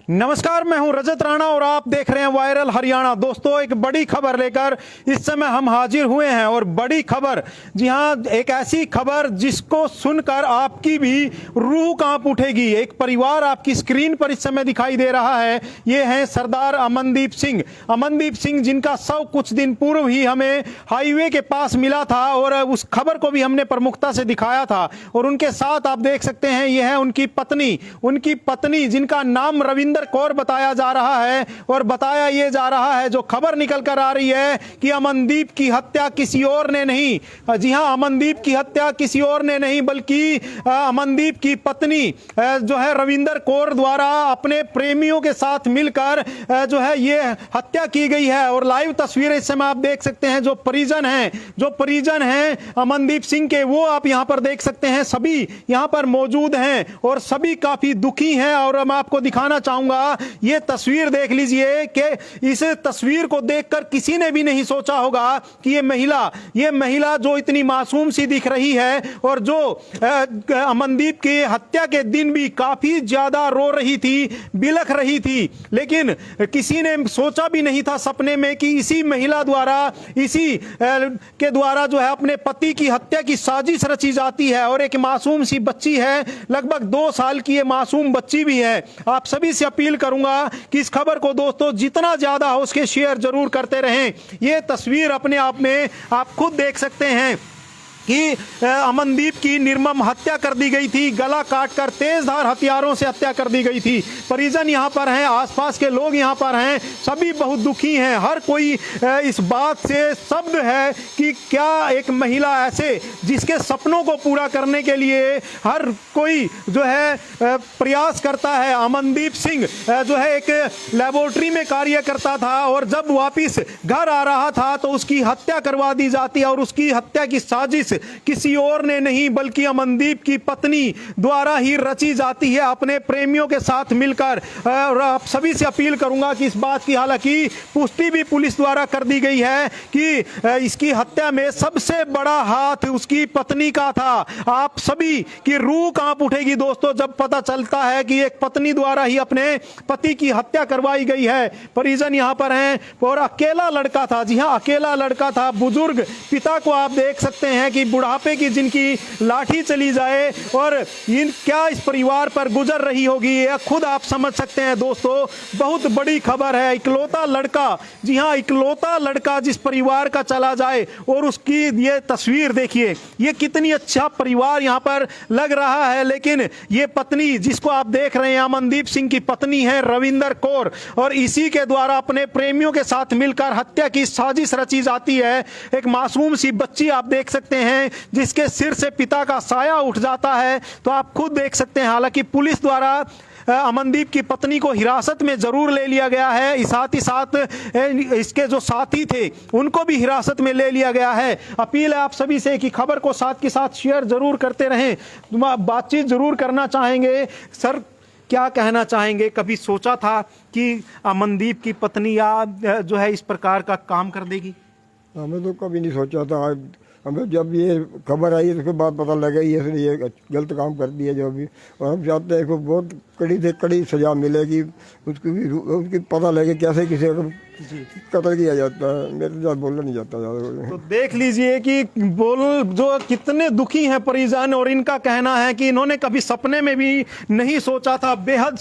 नमस्कार, मैं हूं रजत राणा और आप देख रहे हैं वायरल हरियाणा। दोस्तों, एक बड़ी खबर लेकर इस समय हम हाजिर हुए हैं और बड़ी खबर, जी हां, एक ऐसी खबर जिसको सुनकर आपकी भी रूह कांप उठेगी। एक परिवार आपकी स्क्रीन पर इस समय दिखाई दे रहा है। ये हैं सरदार अमनदीप सिंह। अमनदीप सिंह जिनका शव कुछ दिन पूर्व ही हमें हाईवे के पास मिला था और उस खबर को भी हमने प्रमुखता से दिखाया था। और उनके साथ आप देख सकते हैं, ये है उनकी पत्नी जिनका नाम रविंदर कौर बताया जा रहा है। और बताया ये जा रहा है, जो खबर निकल कर आ रही है कि अमनदीप की हत्या किसी और ने नहीं, जी हां, अमनदीप की हत्या किसी और ने नहीं बल्कि अमनदीप की पत्नी जो है रविंदर कौर द्वारा अपने प्रेमियों के साथ मिलकर जो है ये हत्या की गई है। और लाइव तस्वीरें इस समय आप देख सकते हैं। जो परिजन हैं अमनदीप सिंह के, वो आप यहां पर देख सकते हैं। सभी यहां पर मौजूद हैं और सभी काफी दुखी हैं। और मैं आपको दिखाना चाहूंगा, ये तस्वीर देख लीजिए कि इस तस्वीर को देखकर किसी ने भी नहीं सोचा होगा कि ये महिला जो इतनी मासूम सी दिख रही है और जो अमनदीप की हत्या के दिन भी काफी ज्यादा रो रही थी, बिलख रही थी, लेकिन किसी ने सोचा भी नहीं था सपने में कि इसी महिला द्वारा, इसी के द्वारा जो है अपने पति की हत्या की साजिश रची जाती है। और एक मासूम सी बच्ची है, लगभग 2 साल की ये मासूम बच्ची भी है। आप सभी से अपील करूंगा कि इस खबर को दोस्तों जितना ज्यादा हो उसके शेयर जरूर करते रहें। ये तस्वीर अपने आप में आप खुद देख सकते हैं कि अमनदीप की निर्मम हत्या कर दी गई थी। गला काटकर तेजधार हथियारों से हत्या कर दी गई थी। परिजन यहां पर हैं, आसपास के लोग यहां पर हैं, सभी बहुत दुखी हैं। हर कोई इस बात से स्तब्ध है कि क्या एक महिला ऐसे, जिसके सपनों को पूरा करने के लिए हर कोई जो है प्रयास करता है। अमनदीप सिंह जो है एक लेबोरेटरी में कार्य करता था और जब वापिस घर आ रहा था तो उसकी हत्या करवा दी जाती है। और उसकी हत्या की साजिश किसी और ने नहीं बल्कि अमनदीप की पत्नी द्वारा ही रची जाती है अपने प्रेमियों के साथ मिलकर। और आप सभी से अपील करूंगा कि इस बात की हालांकि पुष्टि भी पुलिस द्वारा कर दी गई है कि इसकी हत्या में सबसे बड़ा हाथ उसकी पत्नी का था। आप सभी की रूह कांप उठेगी दोस्तों जब पता चलता है कि एक पत्नी द्वारा ही अपने पति की हत्या करवाई गई है। परिजन यहां पर हैं और अकेला लड़का था, जी हां, अकेला लड़का था। बुजुर्ग पिता को आप देख सकते हैं कि बुढ़ापे की जिनकी लाठी चली जाए और क्या इस परिवार पर गुजर रही होगी, ये खुद आप समझ सकते हैं दोस्तों। बहुत बड़ी खबर है। इकलौता लड़का, जी हां, इकलौता लड़का जिस परिवार का चला जाए। और उसकी ये तस्वीर देखिए, ये कितनी अच्छा परिवार यहां पर लग रहा है। लेकिन ये पत्नी जिसको आप देख रहे हैं, अमनदीप सिंह की पत्नी है रविंदर कौर, और इसी के द्वारा अपने प्रेमियों के साथ मिलकर हत्या की साजिश रची जाती है। एक मासूम सी बच्ची आप देख सकते हैं जिसके सिर से पिता का साया उठ जाता है। तो आप खुद देख सकते हैं। हालांकि पुलिस द्वारा अमनदीप की पत्नी को हिरासत में जरूर ले लिया गया है, साथ ही साथ इसके जो साथी थे उनको भी हिरासत में ले लिया गया है। अपील है आप सभी से कि खबर को साथ के साथ शेयर जरूर करते रहें, बातचीत जरूर करना चाहेंगे। सर, क्या कहना चाहेंगे? कभी सोचा था कि अमनदीप की पत्नी या जो है इस प्रकार का काम कर देगी? हमें तो कभी नहीं सोचा था। हमें जब ये खबर आई उसके बाद पता लगा ये गलत काम कर दिया जो भी। और हम चाहते हैं कि बहुत कड़ी से कड़ी सजा मिलेगी, उसकी पता लगे कैसे किसी को कत्ल किया जाता है। मेरे ज़्यादा बोलना नहीं जाता ज़्यादा। तो देख लीजिए कि जो कितने दुखी हैं परिजन, और इनका कहना है कि इन्होंने कभी सपने में भी नहीं सोचा था। बेहद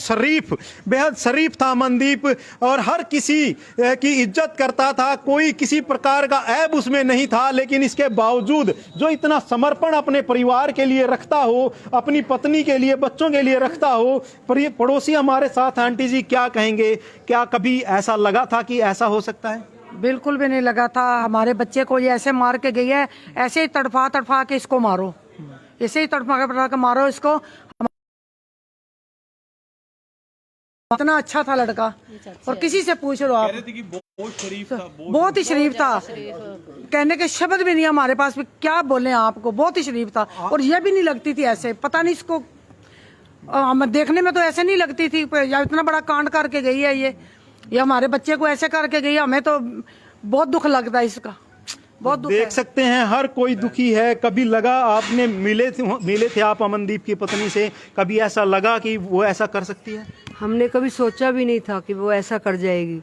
शरीफ था अमनदीप और हर किसी की इज्जत करता था, कोई किसी प्रकार का ऐब उसमें नहीं था। लेकिन इसके बावजूद जो इतना समर्पण अपने परिवार के लिए रखता हो, अपनी पत्नी के लिए, बच्चों के लिए रखता हो। पर ये पड़ोसी हमारे साथ, आंटी जी क्या कहेंगे? क्या कभी ऐसा लगा था कि ऐसा हो सकता है? बिल्कुल भी नहीं लगा था। हमारे बच्चे को ये ऐसे मार के गई है, ऐसे ही तड़फा के इसको मारो, ऐसे ही तड़फा के मारो इसको। इतना अच्छा था लड़का, और किसी से पूछ लो आप, बहुत ही शरीफ था। कहने के शब्द भी नहीं हमारे पास, भी क्या बोले आपको। बहुत ही शरीफ था और ये भी नहीं लगती थी ऐसे, पता नहीं इसको देखने में तो ऐसे नहीं लगती थी। या इतना बड़ा कांड करके गई है ये हमारे बच्चे को ऐसे करके गई है। हमें तो बहुत दुख लगता है इसका, बहुत दुख देख सकते हैं हर कोई दुखी है। कभी लगा, आपने मिले थे आप अमनदीप की पत्नी से, कभी ऐसा लगा कि वो ऐसा कर सकती है? हमने कभी सोचा भी नहीं था कि वो ऐसा कर जाएगी।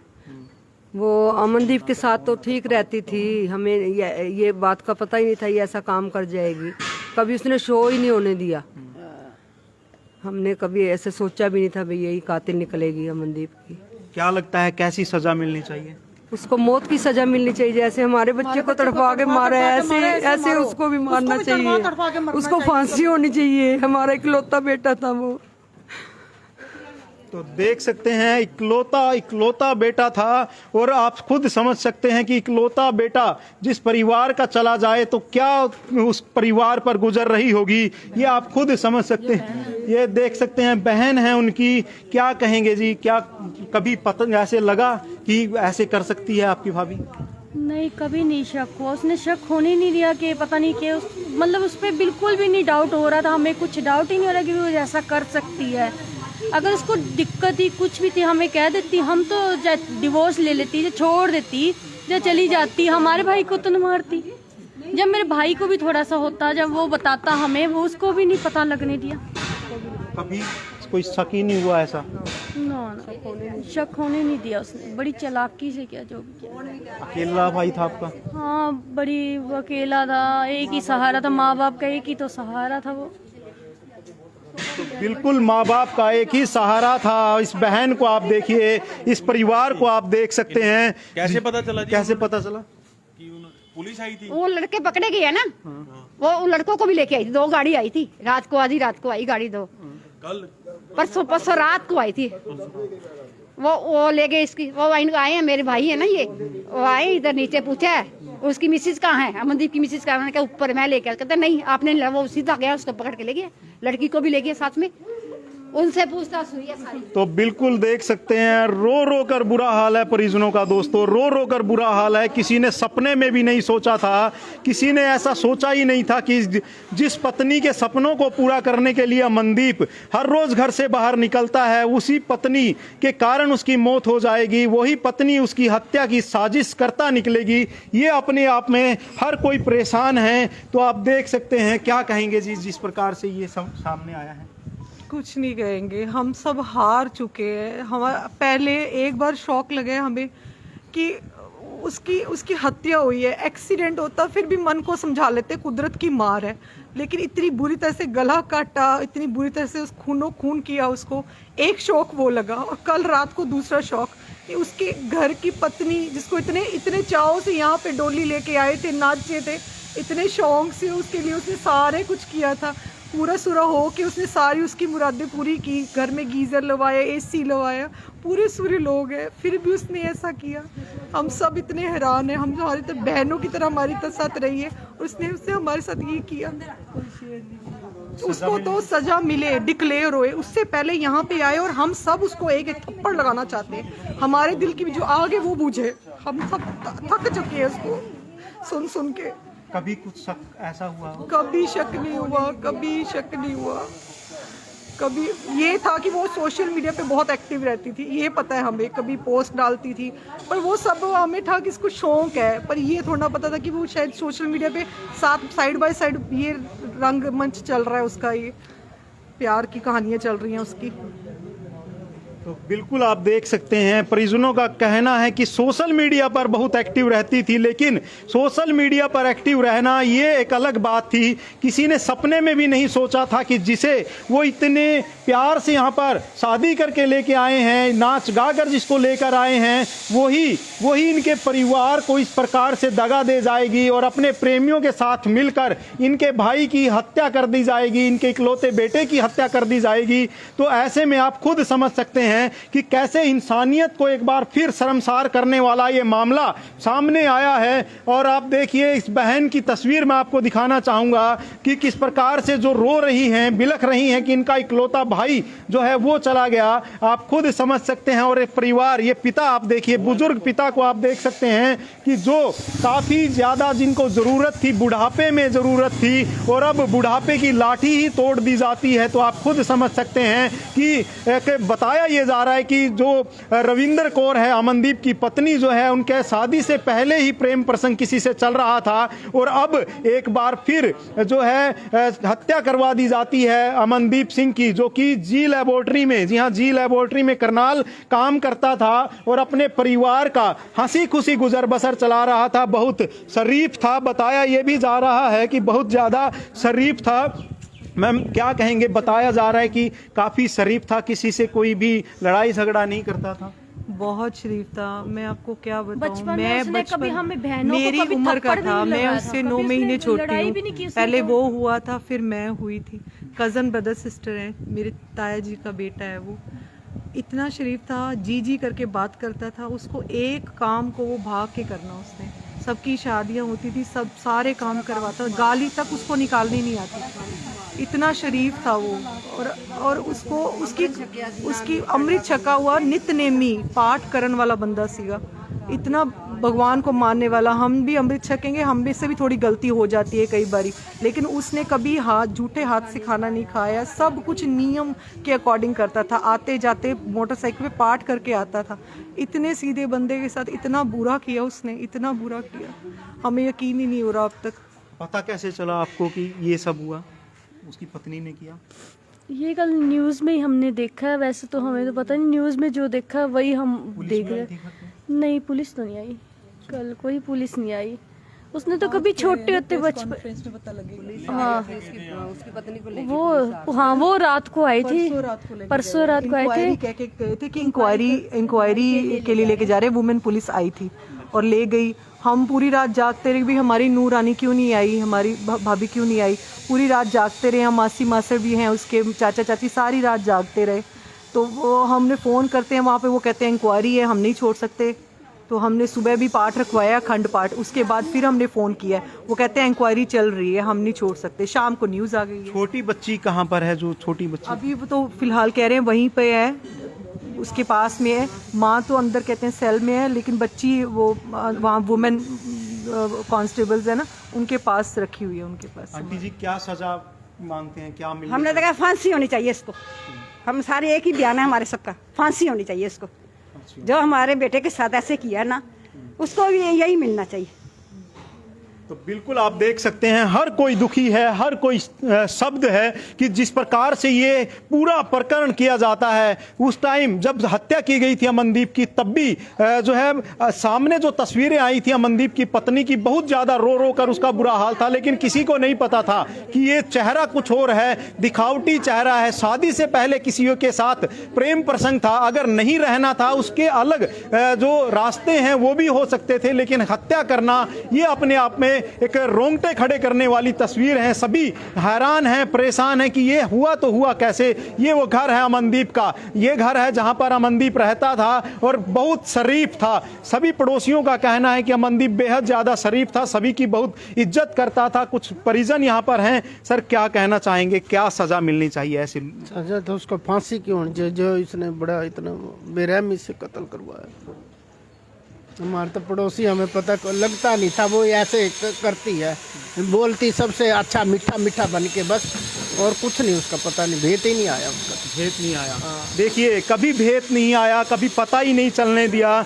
वो अमनदीप के साथ तो ठीक रहती थी, हमें ये बात का पता ही नहीं था ये ऐसा काम कर जाएगी। कभी उसने शो ही नहीं होने दिया। हमने कभी ऐसे सोचा भी नहीं था भाई यही कातिल निकलेगी अमनदीप की। क्या लगता है कैसी सजा मिलनी चाहिए? उसको मौत की सजा मिलनी चाहिए, जैसे हमारे बच्चे को तड़पा के मारा है ऐसे उसको भी मारना चाहिए। उसको फांसी होनी चाहिए। हमारा इकलौता बेटा था वो। तो देख सकते हैं इकलौता बेटा था, और आप खुद समझ सकते हैं कि इकलौता बेटा जिस परिवार का चला जाए तो क्या उस परिवार पर गुजर रही होगी, ये आप खुद समझ सकते हैं। ये देख सकते हैं बहन है उनकी, क्या कहेंगे जी? क्या कभी पता ऐसे लगा कि ऐसे कर सकती है आपकी भाभी? नहीं, कभी नहीं शक हुआ। उसने शक होने नहीं दिया कि पता नहीं कि मतलब उस पर बिल्कुल भी नहीं डाउट हो रहा था। हमें कुछ डाउट ही नहीं हो रहा कि वो ऐसा कर सकती है। अगर उसको दिक्कत ही कुछ भी थी हमें कह देती, हम तो डिवोर्स ले लेती, छोड़ देती, या चली जाती। हमारे भाई को तो न मारती। जब मेरे भाई को भी थोड़ा सा होता, जब वो बताता हमें, वो उसको भी नहीं पता लगने दिया। कभी कोई शक ही नहीं हुआ ऐसा? ना, शक होने नहीं दिया उसने। बड़ी चालाकी से किया जो भी किया। अकेला भाई था आपका? हाँ, बड़ी अकेला था, एक ही सहारा था, माँ बाप का एक ही तो सहारा था वो। तो बिल्कुल माँ बाप का एक ही सहारा था। इस बहन को आप देखिए, इस परिवार को आप देख सकते हैं। कैसे पता चला जी? कैसे पता चला? पुलिस आई थी। वो लड़के पकड़े गए है ना, वो लड़कों को भी लेके आई थी। 2 गाड़ी आई थी रात को, आधी रात को आई गाड़ी। 2 कल परसों रात को आई थी। वो ले गए इसकी। वो आए हैं, मेरे भाई है ना ये, वो आए इधर नीचे, पूछा है उसकी मिसेज कहाँ है, अमनदीप की मिसेज कहाँ है? ऊपर मैं लेके। कहते नहीं आपने, वो सीधा गया उसको पकड़ के ले गया, लड़की को भी ले गया साथ में। उनसे पूछताछ हुई है सारी। तो बिल्कुल देख सकते हैं, रो रो कर बुरा हाल है परिजनों का दोस्तों, रो रो कर बुरा हाल है। किसी ने सपने में भी नहीं सोचा था, किसी ने ऐसा सोचा ही नहीं था कि जिस पत्नी के सपनों को पूरा करने के लिए अमनदीप हर रोज घर से बाहर निकलता है, उसी पत्नी के कारण उसकी मौत हो जाएगी, वही पत्नी उसकी हत्या की साजिश करता निकलेगी। ये अपने आप में हर कोई परेशान है। तो आप देख सकते हैं, क्या कहेंगे जी जिस प्रकार से ये सब सामने आया है? कुछ नहीं कहेंगे, हम सब हार चुके हैं। हम पहले एक बार शौक लगे हमें कि उसकी हत्या हुई है, एक्सीडेंट होता फिर भी मन को समझा लेते, कुदरत की मार है। लेकिन इतनी बुरी तरह से गला काटा, इतनी बुरी तरह से उस खून किया उसको, एक शौक वो लगा। और कल रात को दूसरा शौक कि उसके घर की पत्नी, जिसको इतने चाव से यहाँ पे डोली लेके आए थे, नाचे थे, इतने शौक से उसके लिए उसने सारे कुछ किया था, पूरा सुरा हो कि उसने सारी उसकी मुरादें पूरी की। घर में गीज़र लगवाया, एसी लगवाया, पूरे सूरे लोग हैं, फिर भी उसने ऐसा किया। हम सब इतने हैरान हैं। हम हमारी तरह बहनों की तरह हमारी साथ रही है, और उसने हमारे साथ ये किया। उसको तो सजा मिले, डिक्लेयर होए, उससे पहले यहाँ पे आए, और हम सब उसको एक एक थप्पड़ लगाना चाहते हैं। हमारे दिल की जो आगे वो बुझे। हम सब थक चुके हैं उसको सुन के। कभी कुछ शक ऐसा हुआ? कभी शक नहीं हुआ, कभी शक नहीं हुआ। कभी ये था कि वो सोशल मीडिया पे बहुत एक्टिव रहती थी, ये पता है हमें, कभी पोस्ट डालती थी, पर वो सब हमें था कि इसको शौक है। पर ये थोड़ा पता था कि वो शायद सोशल मीडिया पे साथ साइड बाय साइड ये रंगमंच चल रहा है उसका, ये प्यार की कहानियाँ चल रही हैं उसकी। तो बिल्कुल आप देख सकते हैं, परिजनों का कहना है कि सोशल मीडिया पर बहुत एक्टिव रहती थी, लेकिन सोशल मीडिया पर एक्टिव रहना ये एक अलग बात थी। किसी ने सपने में भी नहीं सोचा था कि जिसे वो इतने प्यार से यहाँ पर शादी करके लेके आए हैं, नाच गा कर जिसको लेकर आए हैं, वही इनके परिवार को इस प्रकार से दगा दे जाएगी, और अपने प्रेमियों के साथ मिलकर इनके भाई की हत्या कर दी जाएगी, इनके इकलौते बेटे की हत्या कर दी जाएगी। तो ऐसे में आप खुद समझ सकते हैं कि कैसे इंसानियत को एक बार फिर शर्मसार करने वाला ये मामला सामने आया है। और आप देखिए, इस बहन की तस्वीर मैं आपको दिखाना चाहूंगा कि किस प्रकार से जो रो रही हैं, बिलख रही हैं कि इनका इकलौता भाई जो है वो चला गया। आप खुद समझ सकते हैं। और एक परिवार, ये पिता आप देखिए, बुजुर्ग पिता को आप देख सकते हैं कि जो काफी ज्यादा जिनको जरूरत थी, बुढ़ापे में जरूरत थी, और अब बुढ़ापे की लाठी ही तोड़ दी जाती है। तो आप खुद समझ सकते हैं कि बताया ये ये जा रहा है कि जो रविंदर कौर है, अमनदीप की पत्नी जो है, उनके शादी से पहले ही प्रेम प्रसंग किसी से चल रहा था और अब एक बार फिर जो है हत्या करवा दी जाती है अमनदीप सिंह की, जो कि जी लेबोरेटरी में, जी हाँ, जी लेबोरेटरी में करनाल काम करता था और अपने परिवार का हंसी खुशी गुजर बसर चला रहा था। बहुत शरीफ था, बताया यह भी जा रहा है कि बहुत ज़्यादा शरीफ था। मैम क्या कहेंगे, बताया जा रहा है कि काफ़ी शरीफ था, किसी से कोई भी लड़ाई झगड़ा नहीं करता था। बहुत शरीफ था। मैं आपको क्या बताऊं, बचपन में मैं उसने कभी हमें बहनों को मेरी कभी उम्र का थप्पड़ भी था, नहीं मैं लगाया उससे था, 9 कभी महीने उसने छोटी लड़ाई भी नहीं की हूँ। उसने पहले तो। वो हुआ था, फिर मैं हुई थी। कज़न ब्रदर सिस्टर है, मेरे ताया जी का बेटा है वो। इतना शरीफ था, जी करके बात करता था। उसको एक काम को वो भाग के करना, उसने सबकी शादियां होती थी, सब सारे काम करवाता, गाली तक उसको निकालनी नहीं आती थी। इतना शरीफ था वो। और उसको उसकी अमृत छका हुआ नित्यनेमी पाठ करन वाला बंदा सीगा, इतना भगवान को मानने वाला। हम भी अमृत छकेंगे, हम में से भी थोड़ी गलती हो जाती है कई बारी, लेकिन उसने कभी झूठे हाथ से खाना नहीं खाया। सब कुछ नियम के अकॉर्डिंग करता था। आते जाते मोटरसाइकिल पे पाठ करके आता था। इतने सीधे बंदे के साथ इतना बुरा किया उसने, इतना बुरा किया, हमें यकीन ही नहीं हो रहा अब तक। पता कैसे चला आपको कि ये सब हुआ, उसकी पत्नी ने किया? ये कल न्यूज़ में ही हमने देखा है, वैसे तो हमें तो पता नहीं, न्यूज़ में जो देखा वही हम देख रहे हैं। नहीं, पुलिस तो नहीं आई कल, कोई पुलिस नहीं आई। उसने तो कभी छोटे होते बचपन, हाँ उसकी पत्नी को लेके वो, हाँ वो रात को आई थी, परसों रात को आए थे। कह के गए थे कि इंक्वायरी के लिए लेके जा रहे, वुमेन पुलिस आई थी और ले गई। हम पूरी रात जागते रहे भी, हमारी नूर रानी क्यों नहीं आई, हमारी भाभी क्यों नहीं आई। पूरी रात जागते रहे, हम मासी मासर भी हैं उसके, चाचा चाची, सारी रात जागते रहे। तो वो हमने फ़ोन करते हैं वहाँ पे, वो कहते हैं इंक्वायरी है, हम नहीं छोड़ सकते। तो हमने सुबह भी पाठ रखवाया, अखंड पाठ। उसके बाद फिर हमने फ़ोन किया, वो कहते हैं इंक्वायरी चल रही है, हम नहीं छोड़ सकते। शाम को न्यूज़ आ गई है। छोटी बच्ची कहाँ पर है? जो छोटी बच्ची अभी वो तो फिलहाल कह रहे हैं वहीं पे है, उसके पास में है। माँ तो अंदर कहते हैं सेल में है, लेकिन बच्ची वो वहाँ वुमेन कांस्टेबल्स है ना, उनके पास रखी हुई है, उनके पास। आंटी जी क्या सजा मांगते हैं, क्या मिलना हमने तो कहा फांसी होनी चाहिए इसको। हम सारे एक ही बयान है हमारे सबका, फांसी होनी चाहिए इसको। जो हमारे बेटे के साथ ऐसे किया ना, उसको भी यही मिलना चाहिए। तो बिल्कुल आप देख सकते हैं, हर कोई दुखी है, हर कोई शब्द है कि जिस प्रकार से ये पूरा प्रकरण किया जाता है। उस टाइम जब हत्या की गई थी अमनदीप की, तब भी जो है सामने जो तस्वीरें आई थी अमनदीप की पत्नी की, बहुत ज़्यादा रो रो कर उसका बुरा हाल था, लेकिन किसी को नहीं पता था कि ये चेहरा कुछ और है, दिखावटी चेहरा है। शादी से पहले किसी के साथ प्रेम प्रसंग था, अगर नहीं रहना था उसके अलग जो रास्ते हैं वो भी हो सकते थे, लेकिन हत्या करना ये अपने आप में एक रोंगटे खड़े करने वाली तस्वीर है। सभी हैरान हैं, परेशान हैं कि ये हुआ तो हुआ कैसे। ये वो घर है अमनदीप का, ये घर है जहां पर अमनदीप रहता था और बहुत शरीफ था। सभी पड़ोसियों का कहना है कि अमनदीप बेहद ज़्यादा शरीफ था, सभी की बहुत इज्जत करता था। कुछ परिजन यहाँ पर हैं, सर क्या कहना चाहेंगे, क्या सज़ा मिलनी चाहिए ऐसी? सजा तो उसको फांसी क्यों होनी चाहिए, जो इसने बड़ा इतना बेरहमी से कत्ल करवाया। हमारे तो पड़ोसी, हमें पता लगता नहीं था वो ऐसे करती है, बोलती सबसे अच्छा मीठा मीठा बन के, बस और कुछ नहीं। उसका पता नहीं, भेंट ही नहीं आया उसका, भेंट नहीं आया। देखिए कभी भेंट नहीं आया, कभी पता ही नहीं चलने दिया।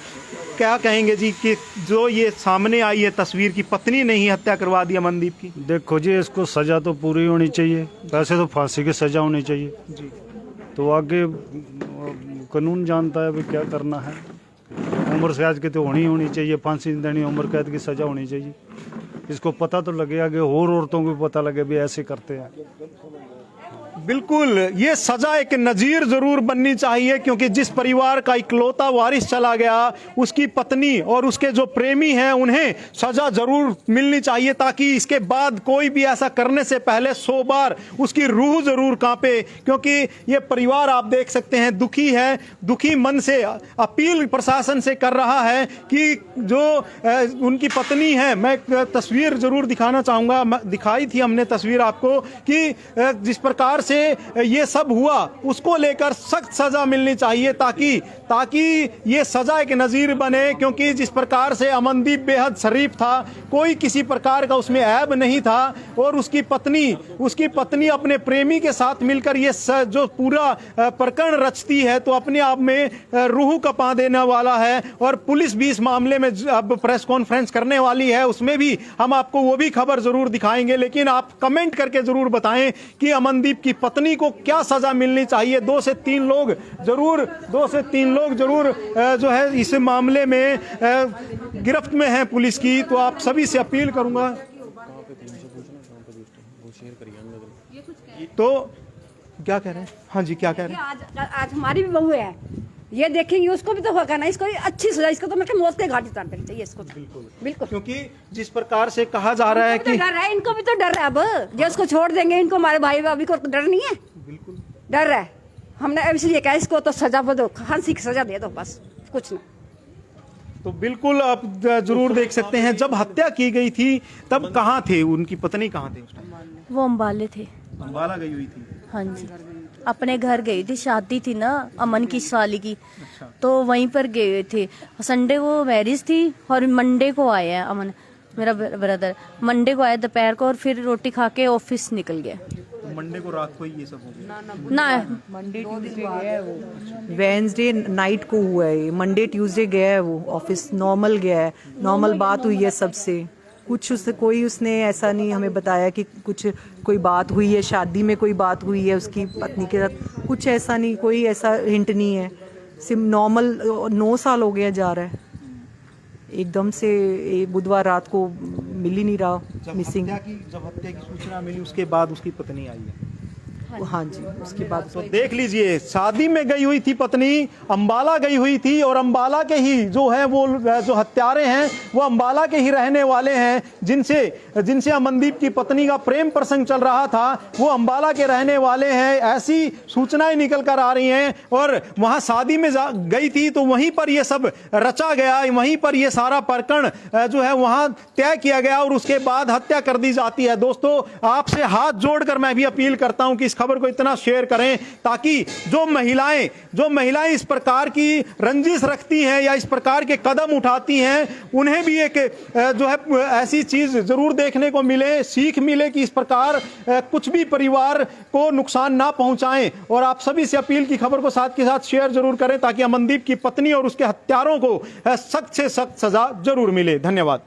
क्या कहेंगे जी कि जो ये सामने आई है तस्वीर की पत्नी ने ही हत्या करवा दी अमनदीप की? देखो जी, इसको सज़ा तो पूरी होनी चाहिए, वैसे तो फांसी की सज़ा होनी चाहिए जी। तो आगे कानून जानता है भी क्या करना है। उम्र से आज की तो होनी चाहिए, फांसी देनी, उम्र कैद की सज़ा होनी चाहिए। इसको पता तो लगे, आगे और औरतों को पता लगे भी ऐसे करते हैं। बिल्कुल, ये सजा एक नज़ीर जरूर बननी चाहिए, क्योंकि जिस परिवार का इकलौता वारिस चला गया, उसकी पत्नी और उसके जो प्रेमी हैं, उन्हें सजा जरूर मिलनी चाहिए, ताकि इसके बाद कोई भी ऐसा करने से पहले 100 बार उसकी रूह जरूर कांपे। क्योंकि ये परिवार आप देख सकते हैं दुखी है, दुखी मन से अपील प्रशासन से कर रहा है कि जो उनकी पत्नी है, मैं तस्वीर जरूर दिखाना चाहूँगा, दिखाई थी हमने तस्वीर आपको कि जिस प्रकार से से ये सब हुआ उसको लेकर सख्त सजा मिलनी चाहिए, ताकि ये सजा एक नज़ीर बने। क्योंकि जिस प्रकार से अमनदीप बेहद शरीफ था, कोई किसी प्रकार का उसमें ऐब नहीं था, और उसकी पत्नी अपने प्रेमी के साथ मिलकर ये जो पूरा प्रकरण रचती है, तो अपने आप में रूह कपा देने वाला है। और पुलिस भी इस मामले में अब प्रेस कॉन्फ्रेंस करने वाली है, उसमें भी हम आपको वो भी खबर जरूर दिखाएंगे। लेकिन आप कमेंट करके जरूर बताएं कि अमनदीप की पत्नी को क्या सजा मिलनी चाहिए। 2 से 3 लोग जरूर जो है इस मामले में गिरफ्त में हैं पुलिस की। तो आप सभी से अपील करूंगा। तो क्या कह रहे हैं? हाँ जी, क्या कह रहे हैं? आज हमारी भी बहू है, ये देखेंगे, उसको भी तो होगा ना, इसको अच्छी सजा, इसको तो मतलब मौत के घाट उतार देनी चाहिए इसको। बिल्कुल, क्योंकि जिस प्रकार से कहा जा रहा है कि डर है, इनको भी तो डर है। अब जो इसको छोड़ देंगे, इनको हमारे भाई भाभी को डर नहीं है। बिल्कुल डर है। हमने इसलिए कहा इसको तो सजा दो, फांसी की सजा दे दो, बस कुछ नहीं। तो बिल्कुल आप जरूर देख सकते हैं, जब हत्या की गई थी तब कहाँ थे उनकी पत्नी, कहाँ थे उस टाइम? वो अम्बाले थे। अम्बाला गई हुई थी? हाँ जी, अपने घर गई थी, शादी थी ना अमन की साली की। अच्छा। तो वहीं पर गए थे। संडे को मैरिज थी और मंडे को आया है अमन, मेरा ब्रदर। मंडे को आया दोपहर को, और फिर रोटी खा के ऑफिस निकल गया। तो मंडे को रात को ही ये सब हो गया? ना, मंडे ट्यूसडे गया है वो, वेडनेसडे नाइट को हुआ है। मंडे ट्यूसडे गया है वो ऑफिस, नॉर्मल गया है, नॉर्मल बात हुई है सबसे। कुछ उसने ऐसा नहीं हमें बताया कि कोई बात हुई है, शादी में कोई बात हुई है उसकी पत्नी के साथ, कुछ ऐसा नहीं, कोई ऐसा हिंट नहीं है। सिर्फ नॉर्मल 9 साल हो गया जा रहा है, एकदम से बुधवार रात को मिल ही नहीं रहा, मिसिंग। जब हत्या की सूचना मिली उसके बाद उसकी पत्नी आई है? हाँ जी, उसके बाद तो देख लीजिए, शादी में गई हुई थी पत्नी, अंबाला गई हुई थी, और अंबाला के ही जो है वो जो हत्यारे हैं वो अंबाला के ही रहने वाले हैं, जिनसे अमनदीप की पत्नी का प्रेम प्रसंग चल रहा था, वो अंबाला के रहने वाले हैं। ऐसी सूचनाएं निकल कर आ रही हैं। और वहां शादी में गई थी तो वहीं पर ये सब रचा गया, वहीं पर ये सारा प्रकरण जो है वहां तय किया गया, और उसके बाद हत्या कर दी जाती है। दोस्तों, आपसे हाथ जोड़कर मैं भी अपील करता हूं कि इस खबर को इतना शेयर करें, ताकि जो महिलाएं इस प्रकार की रंजिश रखती हैं या इस प्रकार के कदम उठाती हैं, उन्हें भी एक जो है ऐसी चीज जरूर देखने को मिले, सीख मिले कि इस प्रकार कुछ भी परिवार को नुकसान ना पहुंचाएं। और आप सभी से अपील की खबर को साथ के साथ शेयर जरूर करें, ताकि अमनदीप की पत्नी और उसके हत्यारों को सख्त से सख्त सजा जरूर मिले। धन्यवाद।